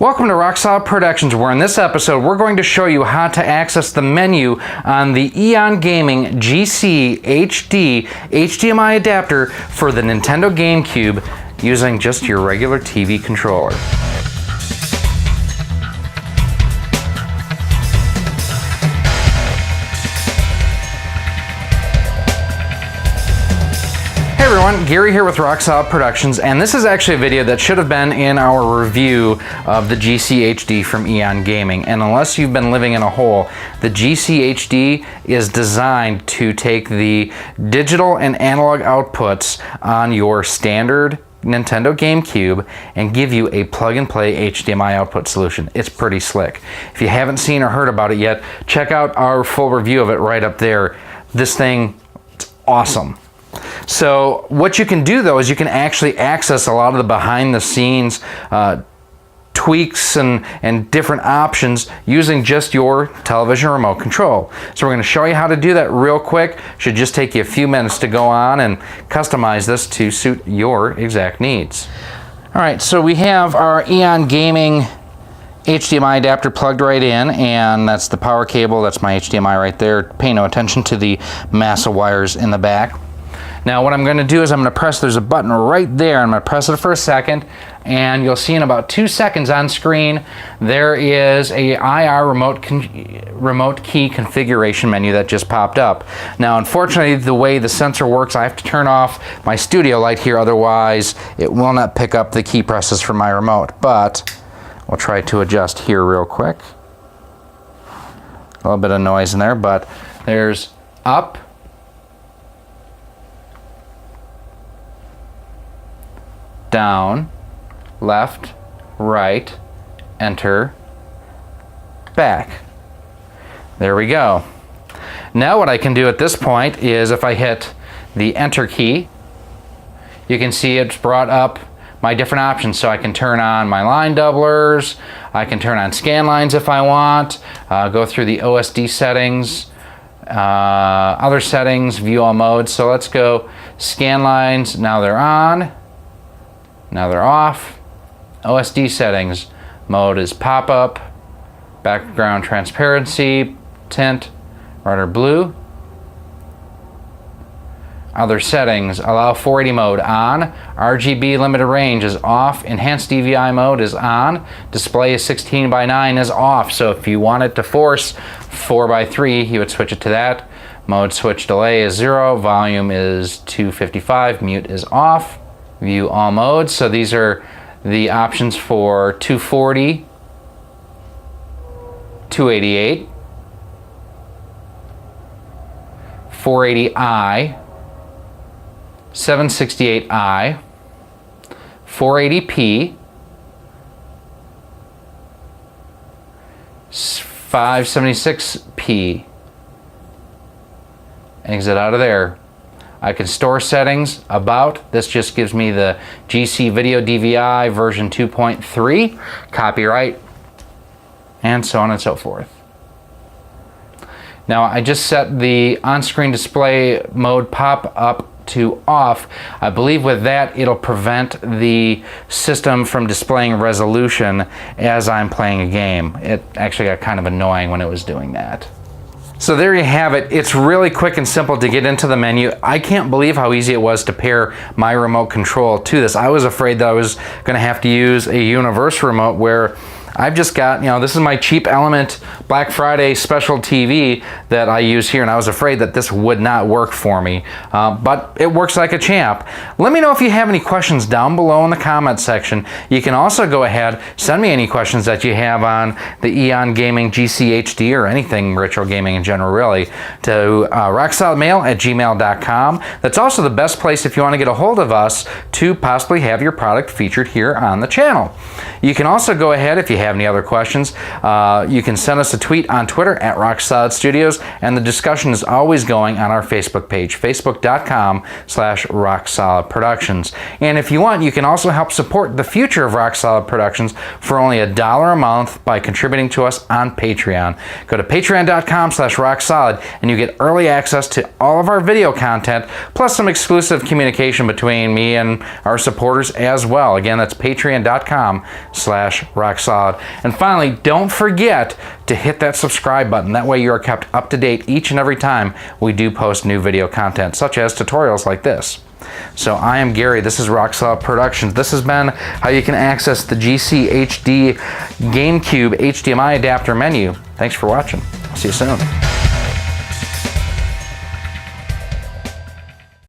Welcome to Rock Solid Productions, where in this episode we're going to show you how to access the menu on the Eon Gaming GC HD HDMI adapter for the Nintendo Gamecube using just your regular TV controller. Hey everyone, Gary here with Rock Solid Productions, and this is actually a video that should have been in our review of the GC HD from Eon Gaming. And unless you've been living in a hole, the GC HD is designed to take the digital and analog outputs on your standard Nintendo Gamecube and give you a plug-and-play HDMI output solution. It's pretty slick. If you haven't seen or heard about it yet, check out our full review of it right up there. This thing, it's awesome. So what you can do though is you can actually access a lot of the behind the scenes tweaks and different options using just your television remote control. So we're going to show you how to do that real quick. Should just take you a few minutes to go on and customize this to suit your exact needs. All right, so we have our Eon Gaming HDMI adapter plugged right in, and that's the power cable. That's my HDMI right there. Pay no attention to the massive wires in the back. Now what I'm going to do is I'm going to press, there's a button right there, I'm going to press it for a second, and you'll see in about 2 seconds on screen there is a IR remote key configuration menu that just popped up. Now unfortunately the way the sensor works, I have to turn off my studio light here, otherwise it will not pick up the key presses from my remote. But we'll try to adjust here real quick. A little bit of noise in there, but there's up, down, left, right, enter, back. There we go. Now what I can do at this point is if I hit the enter key, you can see it's brought up my different options. So I can turn on my line doublers, I can turn on scan lines if I want, go through the OSD settings, other settings, view all modes. So let's go scan lines, now they're on. Now they're off. OSD settings mode is pop-up, background transparency, tint, red or blue. Other settings, allow 480 mode on, RGB limited range is off, enhanced DVI mode is on, display is 16:9 is off. So if you want it to force 4:3, you would switch it to that. Mode switch delay is 0, volume is 255, mute is off. View all modes. So these are the options for 240, 288, 480i, 768i, 480p, 576p. Exit out of there. I can store settings, about, this just gives me the GC Video DVI version 2.3, copyright, and so on and so forth. Now I just set the on-screen display mode pop-up to off. I believe with that it'll prevent the system from displaying resolution as I'm playing a game. It actually got kind of annoying when it was doing that. So there you have it. It's really quick and simple to get into the menu. I can't believe how easy it was to pair my remote control to this. I was afraid that I was going to have to use a universal remote where I've just got, you know, this is my cheap Element Black Friday special TV that I use here, and I was afraid that this would not work for me, but it works like a champ. Let me know if you have any questions down below in the comment section. You can also go ahead, send me any questions that you have on the Eon Gaming GC HD or anything retro gaming in general, really, to rocksolidmail@gmail.com. That's also the best place if you want to get a hold of us to possibly have your product featured here on the channel. You can also go ahead, if you have any other questions, you can send us a tweet on Twitter @RockSolidStudios, and the discussion is always going on our Facebook page, facebook.com/RockSolidProductions. And if you want, you can also help support the future of Rock Solid Productions for only $1 a month by contributing to us on Patreon. Go to patreon.com/RockSolid and you get early access to all of our video content, plus some exclusive communication between me and our supporters as well. Again, that's patreon.com/RockSolid. out. And finally, don't forget to hit that subscribe button. That way you are kept up to date each and every time we do post new video content, such as tutorials like this. So I am Gary, this is Rocksaw Productions. This has been how you can access the GC HD GameCube HDMI adapter menu. Thanks for watching. See you soon.